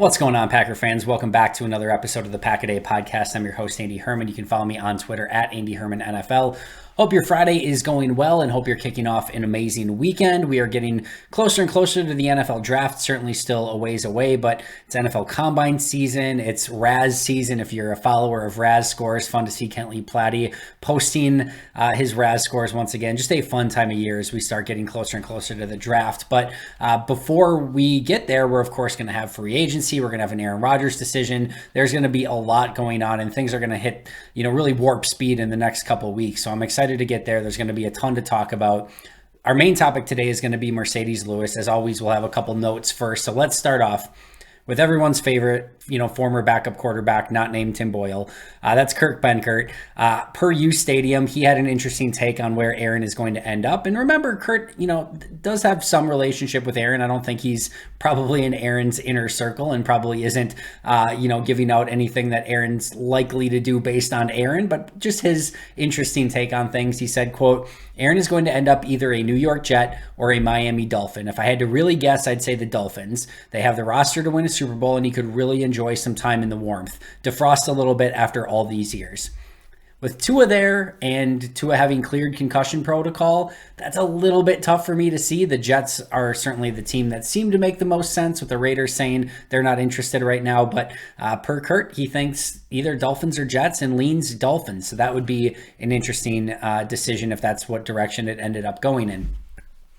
What's going on, Packer fans? Welcome back to another episode of the Pack a Day podcast. I'm your host, Andy Herman. You can follow me on Twitter at Andy Herman NFL. Hope your Friday is going well and hope you're kicking off an amazing weekend. We are getting closer and closer to the NFL draft, certainly still a ways away, but it's NFL Combine season. It's Raz season. If you're a follower of Raz Scores, fun to see Kentley Platty posting his Raz Scores once again. Just a fun time of year as we start getting closer and closer to the draft. But before we get there, we're of course going to have free agency. We're going to have an Aaron Rodgers decision. There's going to be a lot going on and things are going to hit, really warp speed in the next couple of weeks. So I'm excited to get there. There's going to be a ton to talk about. Our main topic today is going to be Marcedes Lewis. As always, we'll have a couple notes first. So let's start off with everyone's favorite, former backup quarterback, not named Tim Boyle. That's Kurt Benkert. Per U Stadium, he had an interesting take on where Aaron is going to end up. And remember, Kurt, does have some relationship with Aaron. I don't think he's probably in Aaron's inner circle and probably isn't, giving out anything that Aaron's likely to do based on Aaron, but just his interesting take on things. He said, quote, Aaron is going to end up either a New York Jet or a Miami Dolphin. If I had to really guess, I'd say the Dolphins. They have the roster to win a Super Bowl, and he could really enjoy some time in the warmth, defrost a little bit after all these years. With Tua there and Tua having cleared concussion protocol, that's a little bit tough for me to see. The Jets are certainly the team that seemed to make the most sense, with the Raiders saying they're not interested right now. But per Kurt, he thinks either Dolphins or Jets and leans Dolphins. So that would be an interesting decision if that's what direction it ended up going in.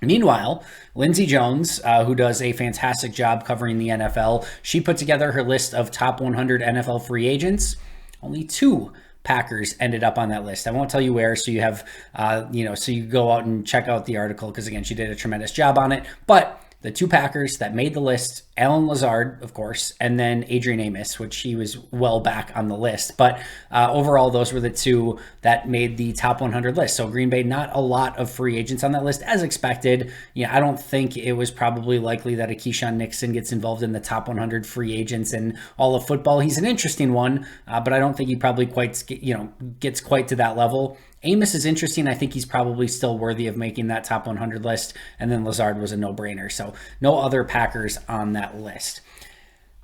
Meanwhile, Lindsey Jones, who does a fantastic job covering the NFL, she put together her list of top 100 NFL free agents. Only two Packers ended up on that list. I won't tell you where, so you have, so you go out and check out the article because, again, she did a tremendous job on it. But the two Packers that made the list, Alan Lazard, of course, and then Adrian Amos, which he was well back on the list. But overall, those were the two that made the top 100 list. So Green Bay, not a lot of free agents on that list, as expected. I don't think it was probably likely that a Keyshawn Nixon gets involved in the top 100 free agents in all of football. He's an interesting one, but I don't think he probably gets quite to that level. Amos is interesting. I think he's probably still worthy of making that top 100 list. And then Lazard was a no-brainer. So no other Packers on that list.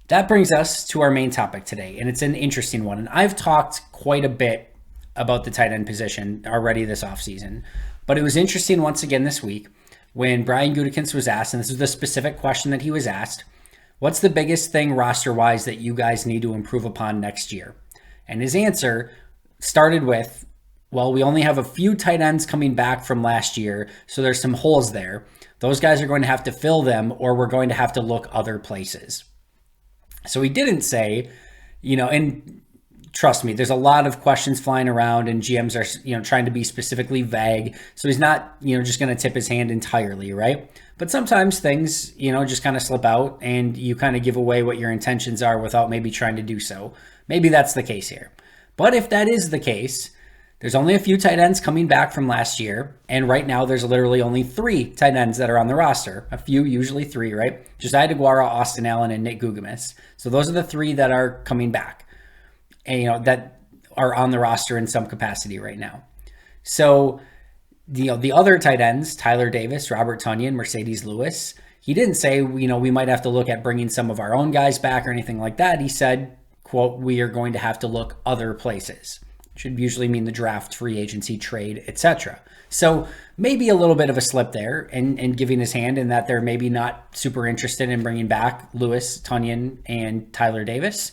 That brings us to our main topic today. And it's an interesting one. And I've talked quite a bit about the tight end position already this offseason. But it was interesting once again this week when Brian Gutekunst was asked, and this is the specific question that he was asked, what's the biggest thing roster-wise that you guys need to improve upon next year? And his answer started with, well, we only have a few tight ends coming back from last year, so there's some holes there. Those guys are going to have to fill them, or we're going to have to look other places. So he didn't say, and trust me, there's a lot of questions flying around, and GMs are, trying to be specifically vague. So he's not, just going to tip his hand entirely, right? But sometimes things, just kind of slip out, and you kind of give away what your intentions are without maybe trying to do so. Maybe that's the case here. But if that is the case, there's only a few tight ends coming back from last year, and right now there's literally only 3 tight ends that are on the roster. A few, usually 3, right? Josiah DeGuara, Austin Allen, and Nick Guggemos. So those are the 3 that are coming back, and that are on the roster in some capacity right now. So the other tight ends, Tyler Davis, Robert Tonyan, Marcedes Lewis, he didn't say, we might have to look at bringing some of our own guys back or anything like that. He said, quote, we are going to have to look other places. Should usually mean the draft, free agency, trade, etc. So maybe a little bit of a slip there and giving his hand in that they're maybe not super interested in bringing back Lewis, Tonyan, and Tyler Davis.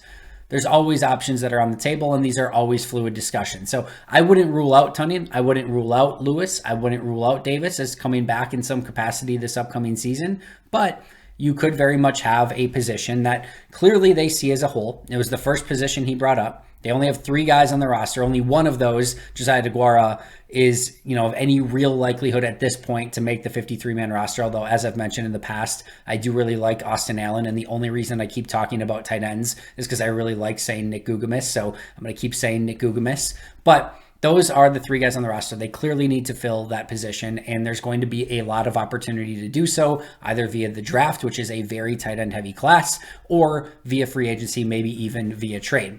There's always options that are on the table, and these are always fluid discussions. So I wouldn't rule out Tonyan. I wouldn't rule out Lewis. I wouldn't rule out Davis as coming back in some capacity this upcoming season. But you could very much have a position that clearly they see as a whole. It was the first position he brought up. They only have 3 guys on the roster. Only one of those, Josiah DeGuara, is, of any real likelihood at this point to make the 53-man roster. Although, as I've mentioned in the past, I do really like Austin Allen. And the only reason I keep talking about tight ends is because I really like saying Nick Guggemos. So I'm going to keep saying Nick Guggemos. But those are the 3 guys on the roster. They clearly need to fill that position, and there's going to be a lot of opportunity to do so, either via the draft, which is a very tight end heavy class, or via free agency, maybe even via trade.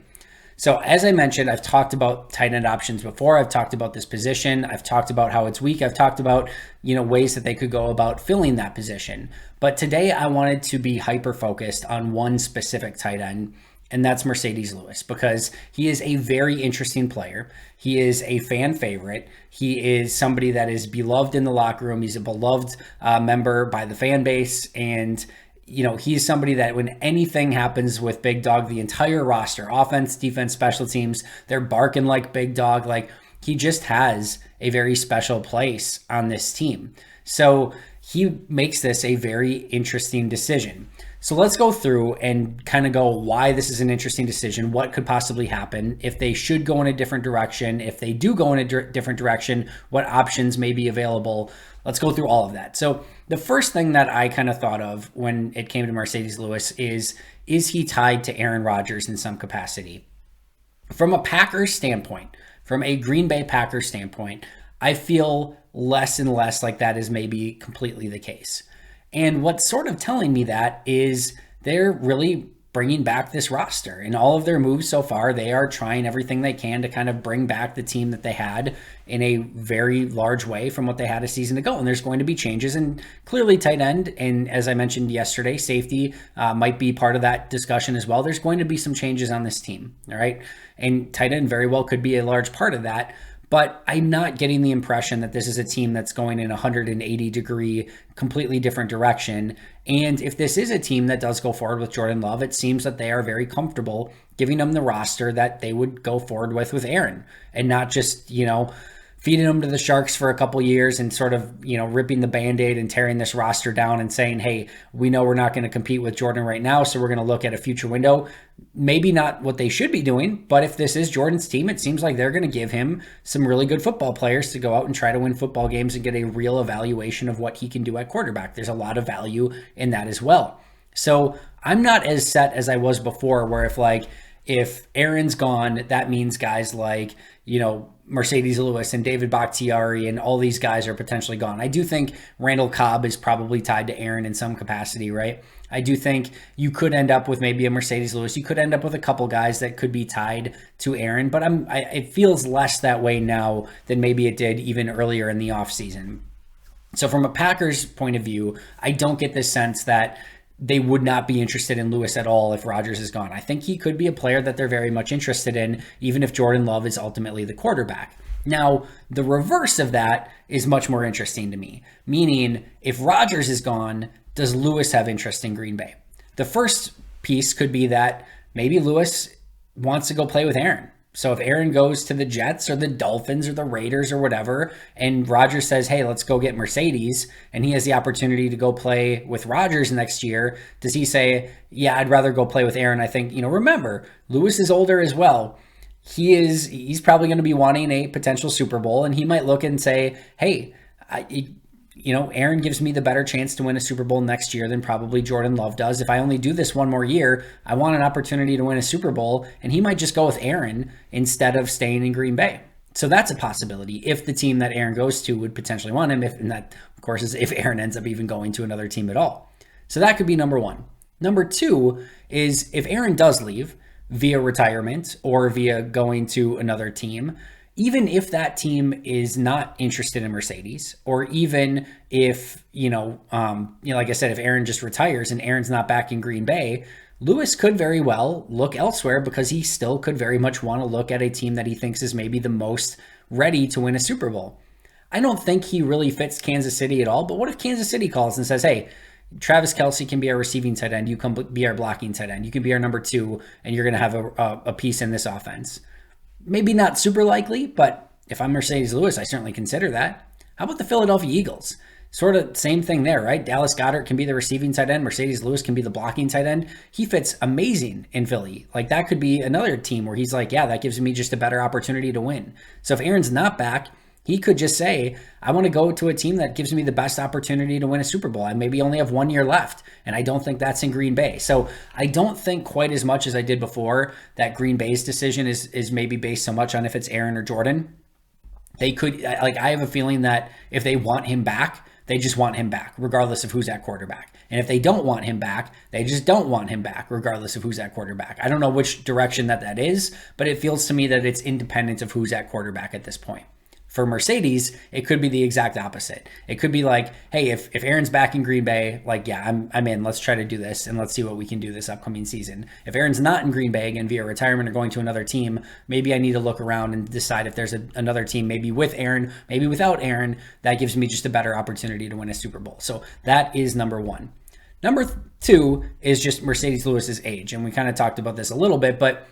So as I mentioned, I've talked about tight end options before. I've talked about this position. I've talked about how it's weak. I've talked about, ways that they could go about filling that position. But today I wanted to be hyper focused on one specific tight end, and that's Marcedes Lewis, because he is a very interesting player. He is a fan favorite. He is somebody that is beloved in the locker room. He's a beloved member by the fan base, and he's somebody that when anything happens with Big Dog, the entire roster, offense, defense, special teams, they're barking like Big Dog. Like, he just has a very special place on this team. So he makes this a very interesting decision. So let's go through and kind of go why this is an interesting decision, what could possibly happen, if they should go in a different direction, if they do go in a different direction, what options may be available. Let's go through all of that. So the first thing that I kind of thought of when it came to Marcedes Lewis is he tied to Aaron Rodgers in some capacity? From a Packers standpoint, from a Green Bay Packers standpoint, I feel less and less like that is maybe completely the case. And what's sort of telling me that is they're really bringing back this roster. In all of their moves so far, they are trying everything they can to kind of bring back the team that they had in a very large way from what they had a season ago. And there's going to be changes, and clearly tight end, and as I mentioned yesterday, safety might be part of that discussion as well. There's going to be some changes on this team, all right? And tight end very well could be a large part of that. But I'm not getting the impression that this is a team that's going in a 180-degree, completely different direction. And if this is a team that does go forward with Jordan Love, it seems that they are very comfortable giving them the roster that they would go forward with Aaron, and not just, feeding them to the Sharks for a couple years and sort of, ripping the Band-Aid and tearing this roster down and saying, hey, we know we're not going to compete with Jordan right now, so we're going to look at a future window. Maybe not what they should be doing, but if this is Jordan's team, it seems like they're going to give him some really good football players to go out and try to win football games and get a real evaluation of what he can do at quarterback. There's a lot of value in that as well. So I'm not as set as I was before, where if Aaron's gone, that means guys like, Marcedes Lewis and David Bakhtiari and all these guys are potentially gone. I do think Randall Cobb is probably tied to Aaron in some capacity, right? I do think you could end up with maybe a Marcedes Lewis. You could end up with a couple guys that could be tied to Aaron, but it feels less that way now than maybe it did even earlier in the offseason. So from a Packers point of view, I don't get this sense that they would not be interested in Lewis at all if Rodgers is gone. I think he could be a player that they're very much interested in, even if Jordan Love is ultimately the quarterback. Now, the reverse of that is much more interesting to me, meaning if Rodgers is gone, does Lewis have interest in Green Bay? The first piece could be that maybe Lewis wants to go play with Aaron. So if Aaron goes to the Jets or the Dolphins or the Raiders or whatever, and Rodgers says, hey, let's go get Marcedes, and he has the opportunity to go play with Rodgers next year, does he say, yeah, I'd rather go play with Aaron? I think, remember, Lewis is older as well. He's probably going to be wanting a potential Super Bowl, and he might look and say, hey, Aaron gives me the better chance to win a Super Bowl next year than probably Jordan Love does. If I only do this one more year, I want an opportunity to win a Super Bowl, and he might just go with Aaron instead of staying in Green Bay. So that's a possibility if the team that Aaron goes to would potentially want him, and that, of course, is if Aaron ends up even going to another team at all. So that could be number one. Number two is if Aaron does leave via retirement or via going to another team, even if that team is not interested in Marcedes, or even if, like I said, if Aaron just retires and Aaron's not back in Green Bay, Lewis could very well look elsewhere because he still could very much want to look at a team that he thinks is maybe the most ready to win a Super Bowl. I don't think he really fits Kansas City at all, but what if Kansas City calls and says, hey, Travis Kelce can be our receiving tight end, you can be our blocking tight end, you can be our number two, and you're going to have a piece in this offense. Maybe not super likely, but if I'm Marcedes Lewis, I certainly consider that. How about the Philadelphia Eagles? Sort of same thing there, right? Dallas Goedert can be the receiving tight end. Marcedes Lewis can be the blocking tight end. He fits amazing in Philly. Like, that could be another team where he's like, yeah, that gives me just a better opportunity to win. So if Aaron's not back, he could just say, I want to go to a team that gives me the best opportunity to win a Super Bowl. I maybe only have 1 year left, and I don't think that's in Green Bay. So I don't think quite as much as I did before that Green Bay's decision is maybe based so much on if it's Aaron or Jordan. They could, I have a feeling that if they want him back, they just want him back, regardless of who's at quarterback. And if they don't want him back, they just don't want him back, regardless of who's at quarterback. I don't know which direction that is, but it feels to me that it's independent of who's at quarterback at this point. For Marcedes, it could be the exact opposite. It could be like, hey, if Aaron's back in Green Bay, like, yeah, I'm in. Let's try to do this, and let's see what we can do this upcoming season. If Aaron's not in Green Bay, again, via retirement or going to another team, maybe I need to look around and decide if there's another team, maybe with Aaron, maybe without Aaron, that gives me just a better opportunity to win a Super Bowl. So that is number one. Number two is just Marcedes Lewis's age, and we kind of talked about this a little bit, but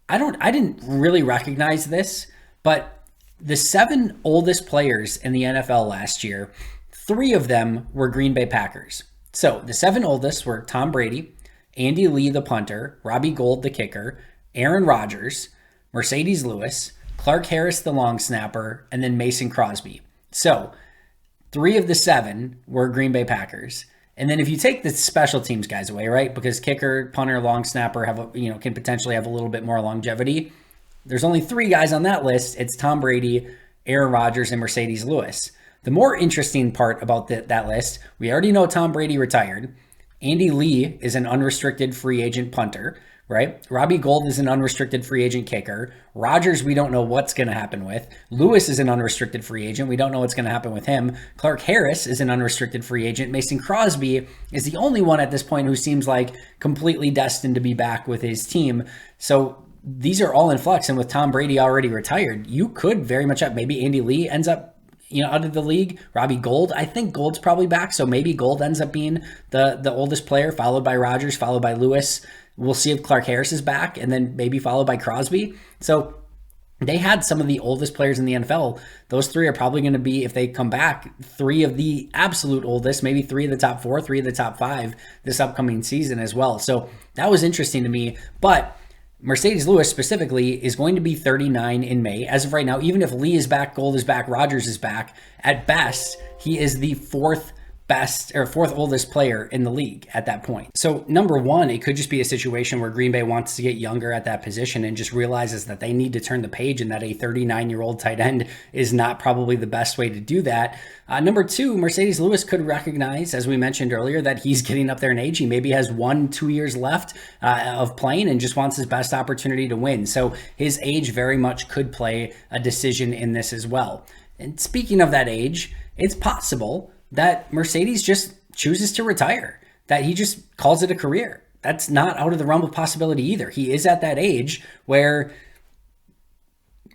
I didn't really recognize this, but the 7 oldest players in the NFL last year, 3 of them were Green Bay Packers. So the 7 oldest were Tom Brady, Andy Lee, the punter, Robbie Gould, the kicker, Aaron Rodgers, Marcedes Lewis, Clark Harris, the long snapper, and then Mason Crosby. So 3 of the 7 were Green Bay Packers. And then if you take the special teams guys away, right? Because kicker, punter, long snapper can potentially have a little bit more longevity. There's only 3 guys on that list. It's Tom Brady, Aaron Rodgers, and Marcedes Lewis. The more interesting part about that list, we already know Tom Brady retired. Andy Lee is an unrestricted free agent punter, right? Robbie Gould is an unrestricted free agent kicker. Rodgers, we don't know what's going to happen with. Lewis is an unrestricted free agent. We don't know what's going to happen with him. Clark Harris is an unrestricted free agent. Mason Crosby is the only one at this point who seems like completely destined to be back with his team. So these are all in flux, and with Tom Brady already retired, you could very much have maybe Andy Lee ends up out of the league. Robbie Gould, I think Gould's probably back, so maybe Gould ends up being the oldest player, followed by Rodgers, followed by Lewis. We'll see if Clark Harris is back, and then maybe followed by Crosby. So they had some of the oldest players in the NFL. Those 3 are probably going to be, if they come back, 3 of the absolute oldest, maybe 3 of the top 4, 3 of the top 5 this upcoming season as well. So that was interesting to me, but Marcedes Lewis specifically is going to be 39 in May. As of right now, even if Lee is back, Gould is back, Rodgers is back, at best, he is the 4th oldest player in the league at that point. So number one, it could just be a situation where Green Bay wants to get younger at that position and just realizes that they need to turn the page and that a 39-year-old tight end is not probably the best way to do that. Number two, Marcedes Lewis could recognize, as we mentioned earlier, that he's getting up there in age. He maybe has 1-2 years left of playing and just wants his best opportunity to win. So his age very much could play a decision in this as well. And speaking of that age, it's possible that Marcedes just chooses to retire, that he just calls it a career. That's not out of the realm of possibility either. He is at that age where,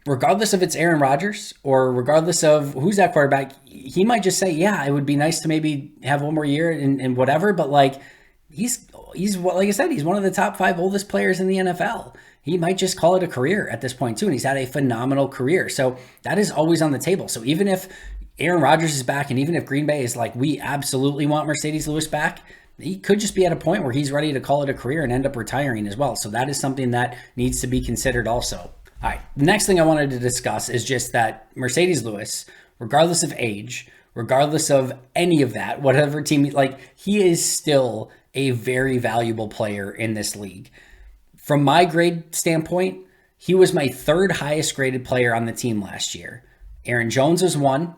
regardless if it's Aaron Rodgers or regardless of who's that quarterback, he might just say, yeah, it would be nice to maybe have one more year and whatever, but like he's like I said, he's one of the top 5 oldest players in the NFL. He might just call it a career at this point too, and he's had a phenomenal career. So that is always on the table. So even if Aaron Rodgers is back, and even if Green Bay is like, we absolutely want Marcedes Lewis back, he could just be at a point where he's ready to call it a career and end up retiring as well. So that is something that needs to be considered also. All right, the next thing I wanted to discuss is just that Marcedes Lewis, regardless of age, regardless of any of that, whatever team, like he is still a very valuable player in this league. From my grade standpoint, he was my 3rd highest graded player on the team last year. Aaron Jones was 1.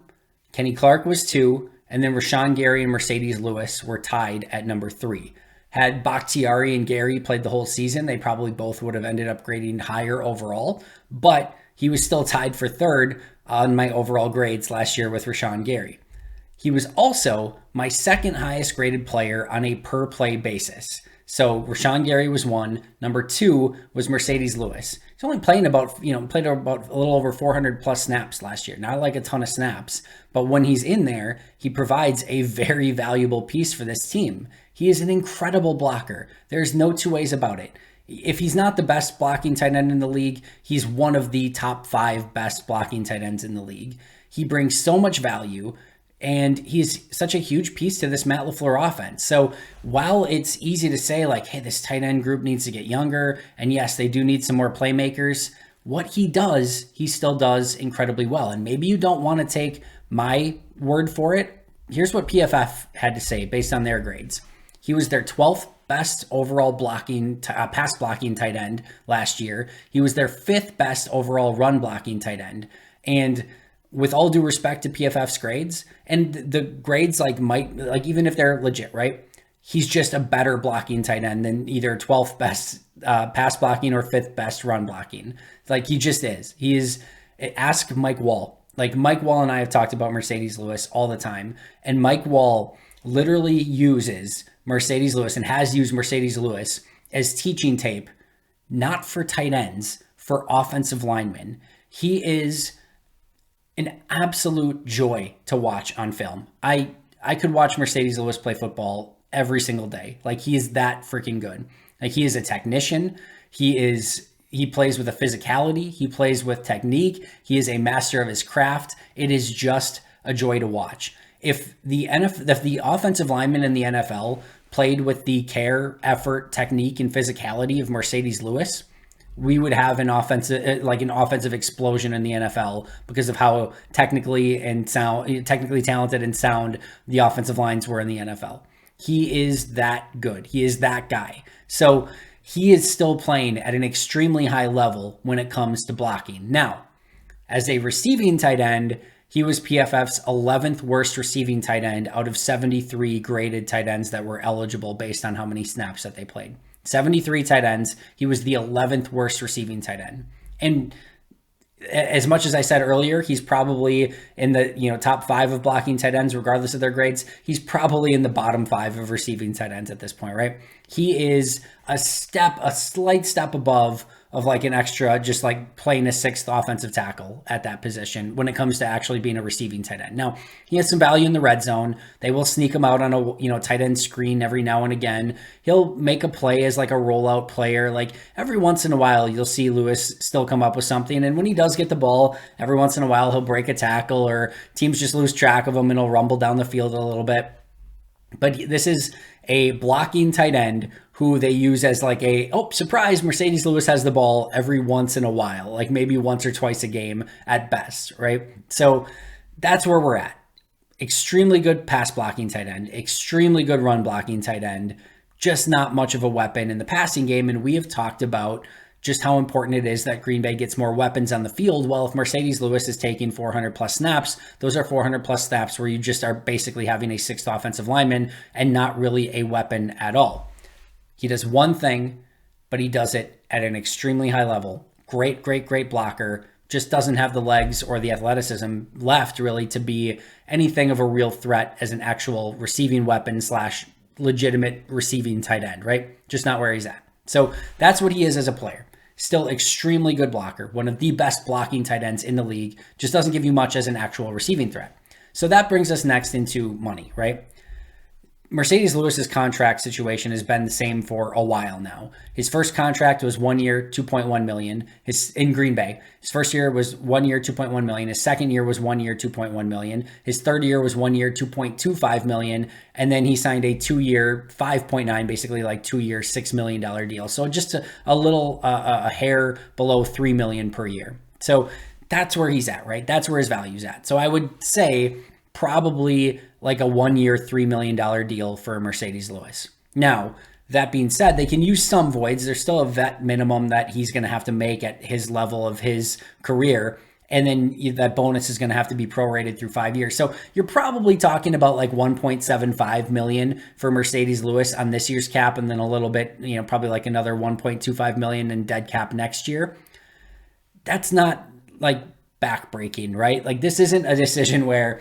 Kenny Clark was 2, and then Rashawn Gary and Marcedes Lewis were tied at number 3. Had Bakhtiari and Gary played the whole season, they probably both would have ended up grading higher overall, but he was still tied for 3rd on my overall grades last year with Rashawn Gary. He was also my 2nd highest graded player on a per play basis. So Rashawn Gary was 1. Number 2 was Marcedes Lewis. He's only played about a little over 400 plus snaps last year. Not like a ton of snaps, but when he's in there, he provides a very valuable piece for this team. He is an incredible blocker. There's no 2 ways about it. If he's not the best blocking tight end in the league, he's one of the top 5 best blocking tight ends in the league. He brings so much value. And he's such a huge piece to this Matt LaFleur offense. So while it's easy to say like, hey, this tight end group needs to get younger, and yes, they do need some more playmakers, what he does, he still does incredibly well. And maybe you don't want to take my word for it. Here's what PFF had to say based on their grades. He was their 12th best overall pass blocking tight end last year. He was their 5th best overall run blocking tight end. And with all due respect to PFF's grades, and the grades even if they're legit, right? he's just a better blocking tight end than either 12th best pass blocking or 5th best run blocking. Like, he just is. He is. Ask Mike Wall. Like, Mike Wall and I have talked about Marcedes Lewis all the time, and Mike Wall literally uses Marcedes Lewis and has used Marcedes Lewis as teaching tape, not for tight ends, for offensive linemen. He is an absolute joy to watch on film. I could watch Marcedes Lewis play football every single day. Like, he is that freaking good. Like, he is a technician. He plays with a physicality. He plays with technique. He is a master of his craft. It is just a joy to watch. If the offensive linemen in the NFL played with the care, effort, technique, and physicality of Marcedes Lewis, we would have an offensive explosion in the NFL because of how technically talented and sound the offensive lines were in the NFL. He is that good. He is that guy. So he is still playing at an extremely high level when it comes to blocking. Now, as a receiving tight end, he was PFF's 11th worst receiving tight end out of 73 graded tight ends that were eligible based on how many snaps that they played. 73 tight ends. He was the 11th worst receiving tight end. And as much as I said earlier, he's probably in the top 5 of blocking tight ends, regardless of their grades. He's probably in the bottom 5 of receiving tight ends at this point, right? He is a slight step above of like an extra, just like playing a 6th offensive tackle at that position when it comes to actually being a receiving tight end. Now, he has some value in the red zone. They will sneak him out on a tight end screen every now and again. He'll make a play as like a rollout player. Like, every once in a while, you'll see Lewis still come up with something. And when he does get the ball, every once in a while, he'll break a tackle or teams just lose track of him and he'll rumble down the field a little bit. But this is a blocking tight end who they use as like surprise, Marcedes Lewis has the ball every once in a while, like maybe once or twice a game at best, right? So that's where we're at. Extremely good pass blocking tight end, extremely good run blocking tight end, just not much of a weapon in the passing game. And we have talked about just how important it is that Green Bay gets more weapons on the field. Well, if Marcedes Lewis is taking 400 plus snaps, those are 400 plus snaps where you just are basically having a 6th offensive lineman and not really a weapon at all. He does one thing, but he does it at an extremely high level. Great blocker. Just doesn't have the legs or the athleticism left really to be anything of a real threat as an actual receiving weapon / legitimate receiving tight end, right? Just not where he's at. So that's what he is as a player. Still extremely good blocker. One of the best blocking tight ends in the league. Just doesn't give you much as an actual receiving threat. So that brings us next into money, right? Marcedes Lewis's contract situation has been the same for a while now. His first contract was 1 year, $2.1 million. In Green Bay. His first year was 1 year, $2.1 million. His second year was 1 year, $2.1 million. His third year was 1 year, $2.25 million. And then he signed a 2-year, 5.9, basically like 2-year, $6 million deal. So just a little, a hair below $3 million per year. So that's where he's at, right? That's where his value's at. So I would say probably like a 1 year, $3 million deal for Marcedes Lewis. Now, that being said, they can use some voids. There's still a vet minimum that he's going to have to make at his level of his career. And then that bonus is going to have to be prorated through 5 years. So you're probably talking about like 1.75 million for Marcedes Lewis on this year's cap. And then a little bit, probably like another 1.25 million in dead cap next year. That's not like backbreaking, right? Like, this isn't a decision where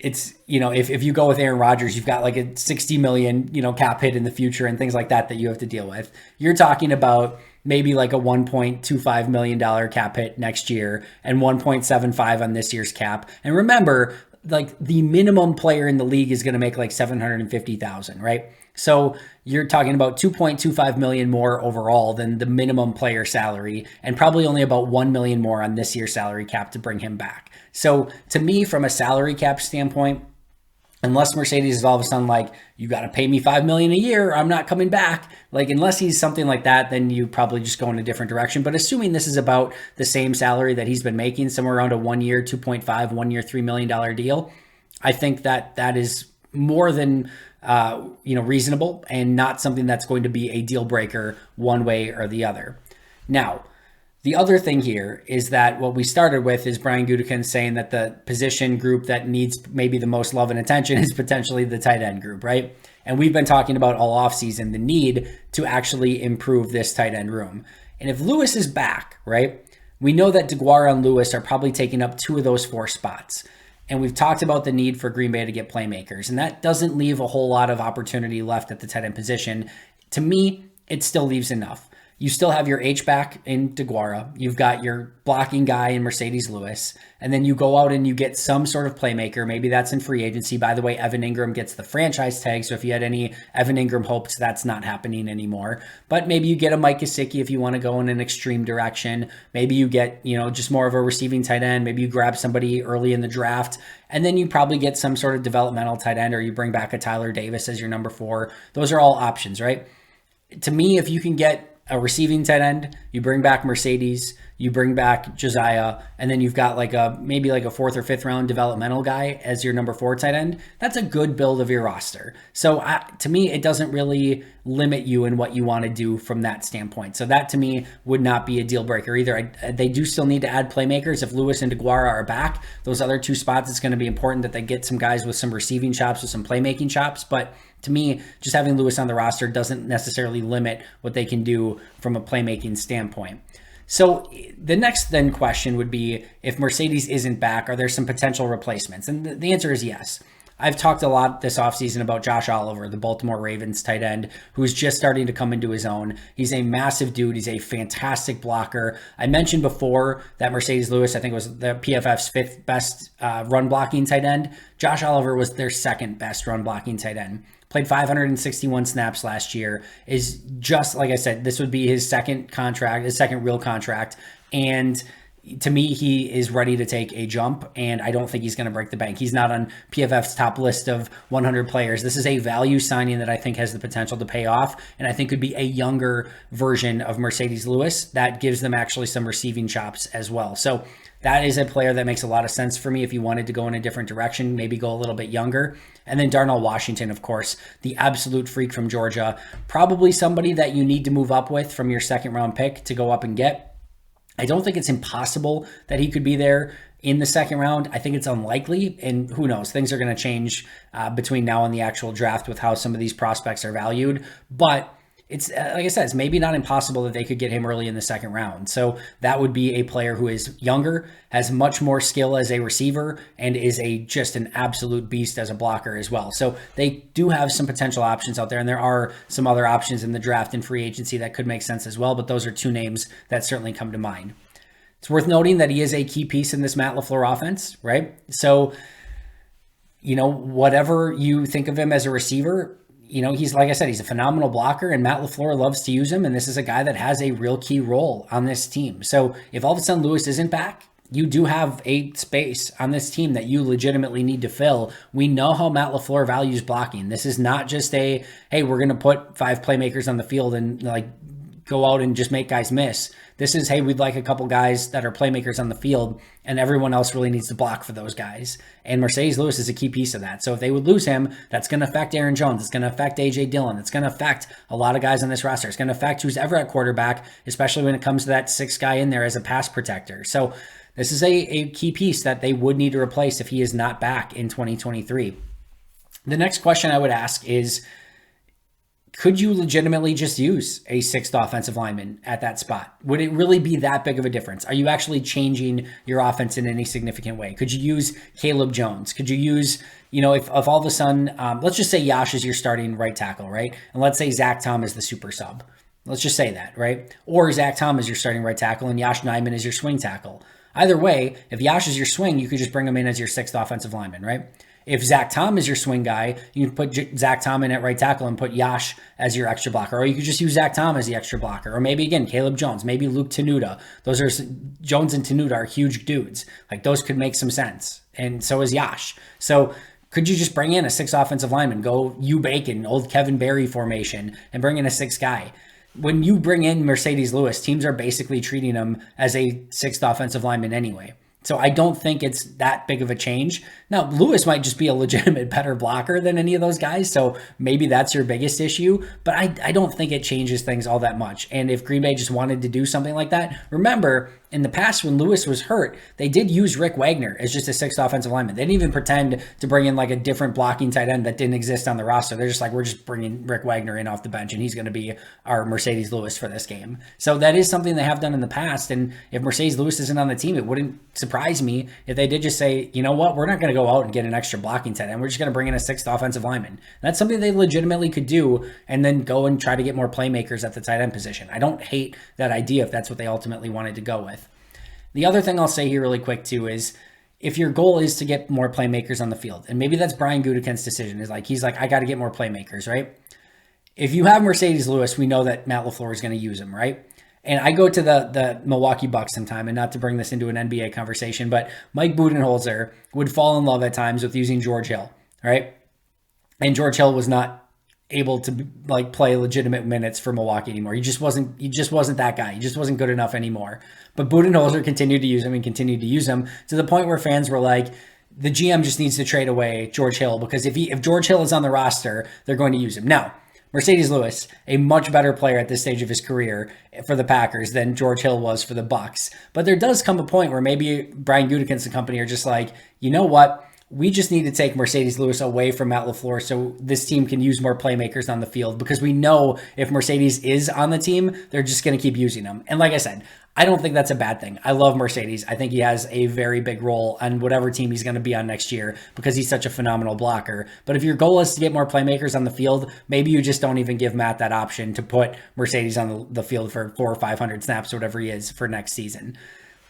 it's, if you go with Aaron Rodgers, you've got like a 60 million, cap hit in the future and things like that you have to deal with. You're talking about maybe like a $1.25 million cap hit next year and 1.75 on this year's cap. And remember, like, the minimum player in the league is going to make like 750,000, right? So you're talking about 2.25 million more overall than the minimum player salary, and probably only about 1 million more on this year's salary cap to bring him back. So to me, from a salary cap standpoint, unless Marcedes is all of a sudden like, you got to pay me $5 million a year, or I'm not coming back. Like, unless he's something like that, then you probably just go in a different direction. But assuming this is about the same salary that he's been making, somewhere around a 1 year, 2.5, 1 year, $3 million deal, I think that is more than reasonable and not something that's going to be a deal breaker one way or the other. Now, the other thing here is that what we started with is Brian Gutekunst saying that the position group that needs maybe the most love and attention is potentially the tight end group, right? And we've been talking about all offseason the need to actually improve this tight end room. And if Lewis is back, right, we know that DeGuara and Lewis are probably taking up 2 of those 4 spots. And we've talked about the need for Green Bay to get playmakers. And that doesn't leave a whole lot of opportunity left at the tight end position. To me, it still leaves enough. You still have your H-back in DeGuara. You've got your blocking guy in Marcedes Lewis. And then you go out and you get some sort of playmaker. Maybe that's in free agency. By the way, Evan Ingram gets the franchise tag. So if you had any Evan Ingram hopes, that's not happening anymore. But maybe you get a Mike Gesicki if you want to go in an extreme direction. Maybe you get, just more of a receiving tight end. Maybe you grab somebody early in the draft. And then you probably get some sort of developmental tight end, or you bring back a Tyler Davis as your number 4. Those are all options, right? To me, if you can get a receiving tight end, you bring back Marcedes, you bring back Josiah, and then you've got maybe a 4th or 5th round developmental guy as your number 4 tight end. That's a good build of your roster. So to me, it doesn't really limit you in what you want to do from that standpoint. So that to me would not be a deal breaker either. They do still need to add playmakers. If Lewis and DeGuara are back, those other 2 spots, it's going to be important that they get some guys with some receiving chops, with some playmaking chops. But to me, just having Lewis on the roster doesn't necessarily limit what they can do from a playmaking standpoint. So the next then question would be, if Marcedes isn't back, are there some potential replacements? And the answer is yes. I've talked a lot this offseason about Josh Oliver, the Baltimore Ravens tight end, who's just starting to come into his own. He's a massive dude. He's a fantastic blocker. I mentioned before that Marcedes Lewis, I think, was the PFF's 5th best run blocking tight end. Josh Oliver was their 2nd best run blocking tight end. Played 561 snaps last year. Is just, like I said, this would be his 2nd contract, his 2nd real contract. And to me, he is ready to take a jump, and I don't think he's going to break the bank. He's not on PFF's top list of 100 players. This is a value signing that I think has the potential to pay off, and I think could be a younger version of Marcedes Lewis that gives them actually some receiving chops as well. So that is a player that makes a lot of sense for me if you wanted to go in a different direction, maybe go a little bit younger. And then Darnell Washington, of course, the absolute freak from Georgia, probably somebody that you need to move up with from your 2nd round pick to go up and get. I don't think it's impossible that he could be there in the 2nd round. I think it's unlikely, and who knows, things are going to change between now and the actual draft with how some of these prospects are valued. But it's like I said, it's maybe not impossible that they could get him early in the 2nd round. So that would be a player who is younger, has much more skill as a receiver, and is just an absolute beast as a blocker as well. So they do have some potential options out there, and there are some other options in the draft and free agency that could make sense as well, but those are 2 names that certainly come to mind. It's worth noting that he is a key piece in this Matt LaFleur offense, right? So, whatever you think of him as a receiver, he's, like I said, he's a phenomenal blocker, and Matt LaFleur loves to use him. And this is a guy that has a real key role on this team. So if all of a sudden Lewis isn't back, you do have a space on this team that you legitimately need to fill. We know how Matt LaFleur values blocking. This is not just hey, we're going to put 5 playmakers on the field and go out and just make guys miss. This is, hey, we'd like a couple guys that are playmakers on the field, and everyone else really needs to block for those guys. And Marcedes Lewis is a key piece of that. So if they would lose him, that's going to affect Aaron Jones. It's going to affect A.J. Dillon. It's going to affect a lot of guys on this roster. It's going to affect who's ever at quarterback, especially when it comes to that 6th guy in there as a pass protector. So this is a key piece that they would need to replace if he is not back in 2023. The next question I would ask is, could you legitimately just use a 6th offensive lineman at that spot? Would it really be that big of a difference? Are you actually changing your offense in any significant way? Could you use Caleb Jones? Could you use, if all of a sudden, let's just say Yash is your starting right tackle, right? And let's say Zach Tom is the super sub. Let's just say that, right? Or Zach Tom is your starting right tackle and Yash Nyman is your swing tackle. Either way, if Yash is your swing, you could just bring him in as your 6th offensive lineman, right? If Zach Tom is your swing guy, you can put Zach Tom in at right tackle and put Yash as your extra blocker. Or you could just use Zach Tom as the extra blocker. Or maybe, again, Caleb Jones, maybe Luke Tenuta. Jones and Tenuta are huge dudes. Those could make some sense. And so is Yash. So could you just bring in a 6th offensive lineman, go U Bacon, old Kevin Barry formation, and bring in a 6th guy? When you bring in Marcedes Lewis, teams are basically treating him as a 6th offensive lineman anyway. So I don't think it's that big of a change. Now, Lewis might just be a legitimate better blocker than any of those guys, so maybe that's your biggest issue, but I don't think it changes things all that much. And if Green Bay just wanted to do something like that, remember, in the past when Lewis was hurt, they did use Rick Wagner as just a sixth offensive lineman. They didn't even pretend to bring in like a different blocking tight end that didn't exist on the roster. They're just like, we're just bringing Rick Wagner in off the bench and he's going to be our Marcedes Lewis for this game. So that is something they have done in the past. And if Marcedes Lewis isn't on the team, it wouldn't surprise me if they did just say, you know what, we're not going to go out and get an extra blocking tight end. We're just going to bring in a sixth offensive lineman. That's something they legitimately could do and then go and try to get more playmakers at the tight end position. I don't hate that idea if that's what they ultimately wanted to go with. The other thing I'll say here really quick too is if your goal is to get more playmakers on the field, and maybe that's Brian Gutekunst's decision, is like, he's like, I got to get more playmakers, right? If you have Marcedes Lewis, we know that Matt LaFleur is going to use him, right? And I go to the Milwaukee Bucks sometime, and not to bring this into an NBA conversation, but Mike Budenholzer would fall in love at times with using George Hill, right? And George Hill was not able to like play legitimate minutes for Milwaukee anymore. He just wasn't that guy. He just wasn't good enough anymore. But Budenholzer continued to use him and continued to use him to the point where fans were like, the GM just needs to trade away George Hill because if George Hill is on the roster, they're going to use him. Now, Marcedes Lewis, a much better player at this stage of his career for the Packers than George Hill was for the Bucks. But there does come a point where maybe Brian Gutekunst and company are just like, you know what? We just need to take Marcedes Lewis away from Matt LaFleur so this team can use more playmakers on the field because we know if Marcedes is on the team, they're just going to keep using him. And like I said, I don't think that's a bad thing. I love Marcedes. I think he has a very big role on whatever team he's going to be on next year because he's such a phenomenal blocker. But if your goal is to get more playmakers on the field, maybe you just don't even give Matt that option to put Marcedes on the field for 400 or 500 snaps or whatever he is for next season.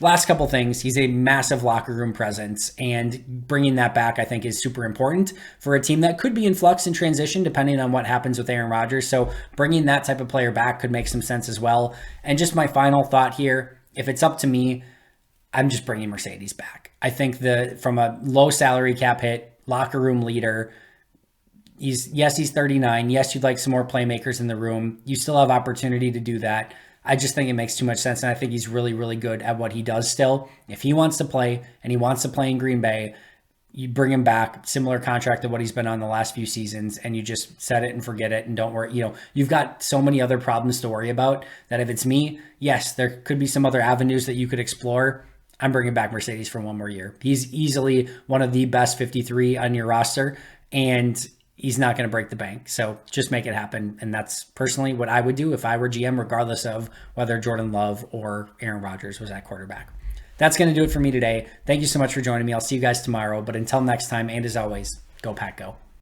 Last couple things, he's a massive locker room presence, and bringing that back, I think, is super important for a team that could be in flux and transition depending on what happens with Aaron Rodgers. So bringing that type of player back could make some sense as well. And just my final thought here, if it's up to me, I'm just bringing Marcedes back. I think from a low salary cap hit, locker room leader, he's 39. Yes, you'd like some more playmakers in the room. You still have opportunity to do that. I just think it makes too much sense, and I think he's really, really good at what he does still. If he wants to play, and he wants to play in Green Bay, you bring him back, similar contract to what he's been on the last few seasons, and you just set it and forget it and don't worry. You've got so many other problems to worry about that if it's me, yes, there could be some other avenues that you could explore. I'm bringing back Marcedes for one more year. He's easily one of the best 53 on your roster, and he's not going to break the bank. So just make it happen. And that's personally what I would do if I were GM, regardless of whether Jordan Love or Aaron Rodgers was at quarterback. That's going to do it for me today. Thank you so much for joining me. I'll see you guys tomorrow. But until next time, and as always, go Pack Go.